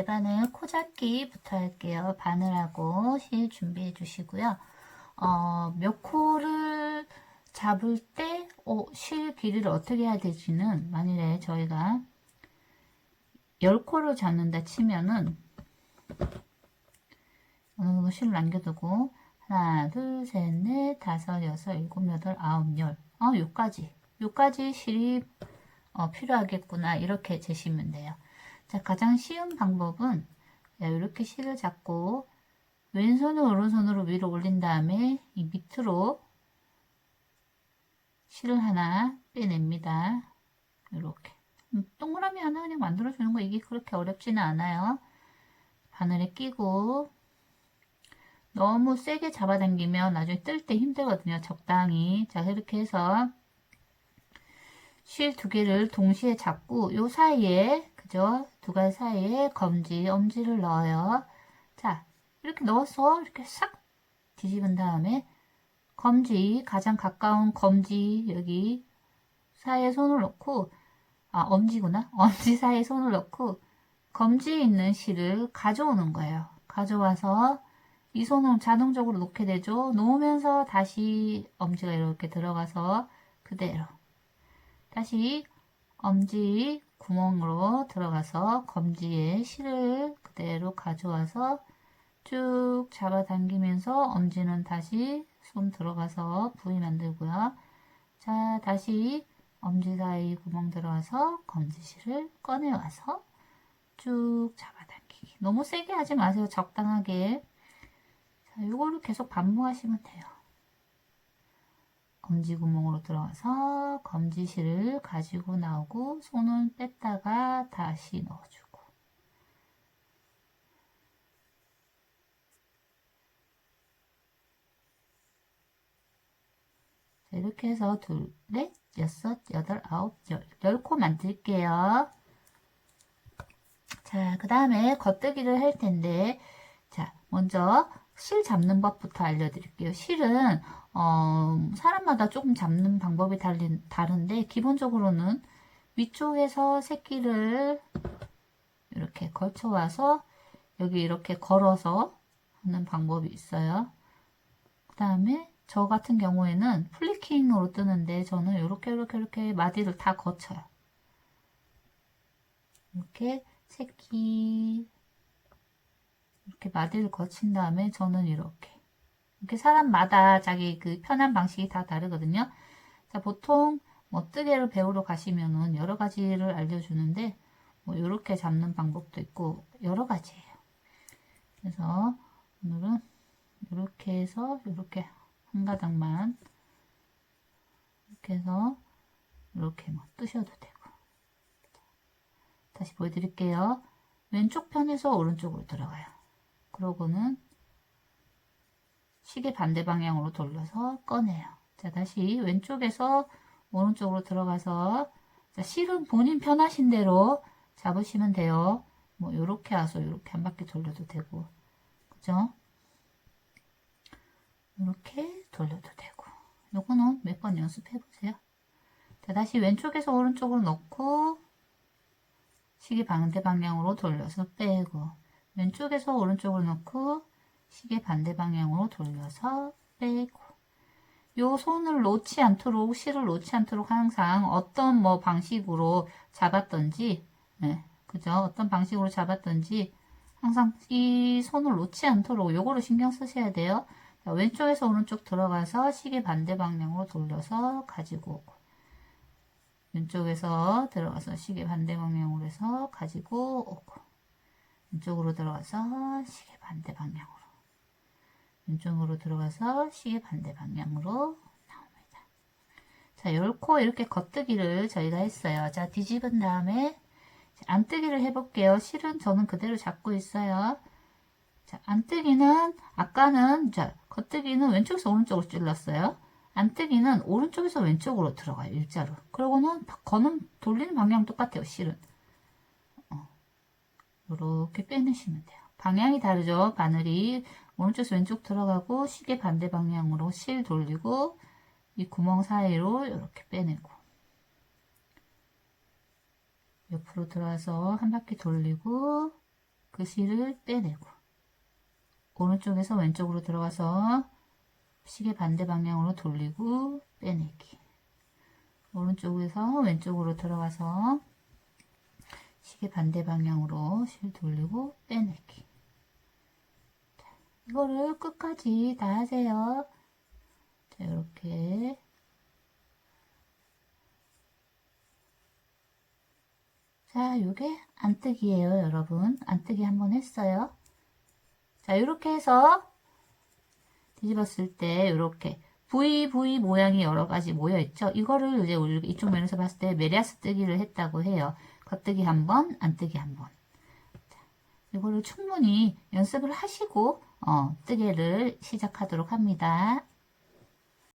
대바늘 코잡기부터 할게요. 바늘하고 실 준비해 주시고요. 몇 코를 잡을 때 실 길이를 어떻게 해야 될지는 만일에 저희가 10코를 잡는다 치면은 어느 정도 실을 남겨두고 하나, 둘, 셋, 넷, 다섯, 여섯, 일곱, 여덟, 아홉, 열 요까지 실이 필요하겠구나 이렇게 재시면 돼요. 자, 가장 쉬운 방법은 이렇게 실을 잡고 왼손을 오른손으로 위로 올린 다음에 이 밑으로 실을 하나 빼냅니다. 이렇게 동그라미 하나 그냥 만들어주는 거 이게 그렇게 어렵지는 않아요. 바늘에 끼고 너무 세게 잡아당기면 나중에 뜰 때 힘들거든요. 적당히. 자, 이렇게 해서 실 두 개를 동시에 잡고 요 사이에 그죠? 두 가지 사이에 엄지를 넣어요. 자, 이렇게 넣어서 이렇게 싹 뒤집은 다음에 가장 가까운 검지 여기 사이에 손을 넣고 엄지구나. 엄지 사이에 손을 넣고 검지에 있는 실을 가져오는 거예요. 가져와서 이 손을 자동적으로 놓게 되죠. 놓으면서 다시 엄지가 이렇게 들어가서 그대로 다시 엄지 구멍으로 들어가서 검지에 실을 그대로 가져와서 쭉 잡아당기면서 엄지는 다시 손 들어가서 부위 만들고요. 자, 다시 엄지 사이 구멍 들어가서 검지실을 꺼내와서 쭉 잡아당기기. 너무 세게 하지 마세요. 적당하게. 자, 이거를 계속 반복하시면 돼요. 검지 구멍으로 들어가서 검지실을 가지고 나오고 손을 뺐다가 다시 넣어주고 자, 이렇게 해서 둘, 넷, 여섯, 여덟, 아홉, 열 10코 만들게요. 자, 그 다음에 겉뜨기를 할 텐데 자, 먼저 실 잡는 법부터 알려드릴게요. 실은 사람마다 조금 잡는 방법이 다른데 기본적으로는 위쪽에서 새끼를 이렇게 걸쳐와서 여기 이렇게 걸어서 하는 방법이 있어요. 그 다음에 저 같은 경우에는 플리킹으로 뜨는데 저는 이렇게 마디를 다 거쳐요. 이렇게 새끼 이렇게 마디를 거친 다음에 저는 이렇게 사람마다 자기 그 편한 방식이 다 다르거든요. 자, 보통 뭐 뜨개를 배우러 가시면은 여러 가지를 알려주는데 뭐 이렇게 잡는 방법도 있고 여러 가지예요. 그래서 오늘은 이렇게 해서 이렇게 한 가닥만 이렇게 해서 이렇게 뭐 뜨셔도 되고 다시 보여드릴게요. 왼쪽 편에서 오른쪽으로 들어가요. 그러고는 시계 반대 방향으로 돌려서 꺼내요. 자, 다시 왼쪽에서 오른쪽으로 들어가서 자, 실은 본인 편하신 대로 잡으시면 돼요. 뭐 요렇게 와서 요렇게 한 바퀴 돌려도 되고 그죠? 이렇게 돌려도 되고 요거는 몇 번 연습해 보세요. 자, 다시 왼쪽에서 오른쪽으로 넣고 시계 반대 방향으로 돌려서 빼고 왼쪽에서 오른쪽으로 넣고 시계 반대 방향으로 돌려서 빼고 요 손을 놓지 않도록 실을 놓지 않도록 항상 어떤 뭐 방식으로 잡았던지 그죠? 어떤 방식으로 잡았던지 항상 이 손을 놓지 않도록 요거를 신경 쓰셔야 돼요. 자, 왼쪽에서 오른쪽 들어가서 시계 반대 방향으로 돌려서 가지고 오고 왼쪽에서 들어가서 시계 반대 방향으로 해서 가지고 오고 왼쪽으로 들어가서 시계 반대 방향으로 왼쪽으로 들어가서 시계 반대 방향으로 나옵니다. 자, 10코 이렇게 겉뜨기를 저희가 했어요. 자, 뒤집은 다음에 안뜨기를 해볼게요. 실은 저는 그대로 잡고 있어요. 자, 안뜨기는 아까는 자, 겉뜨기는 왼쪽에서 오른쪽으로 찔렀어요. 안뜨기는 오른쪽에서 왼쪽으로 들어가요. 일자로. 그러고는 돌리는 방향 똑같아요. 실은. 이렇게 빼내시면 돼요. 방향이 다르죠. 바늘이 오른쪽에서 왼쪽 들어가고 시계 반대 방향으로 실 돌리고 이 구멍 사이로 이렇게 빼내고 옆으로 들어와서 한 바퀴 돌리고 그 실을 빼내고 오른쪽에서 왼쪽으로 들어가서 시계 반대 방향으로 돌리고 빼내기. 오른쪽에서 왼쪽으로 들어가서 시계 반대 방향으로 실 돌리고 빼내기. 이거를 끝까지 다 하세요. 자, 이렇게. 자, 요게 안뜨기예요, 여러분. 안뜨기 한번 했어요. 자, 이렇게 해서 뒤집었을 때 이렇게 V 모양이 여러 가지 모여 있죠. 이거를 이제 우리 이쪽 면에서 봤을 때 메리아스 뜨기를 했다고 해요. 겉뜨기 한 번, 안뜨기 한 번. 이거를 충분히 연습을 하시고 뜨개를 시작하도록 합니다.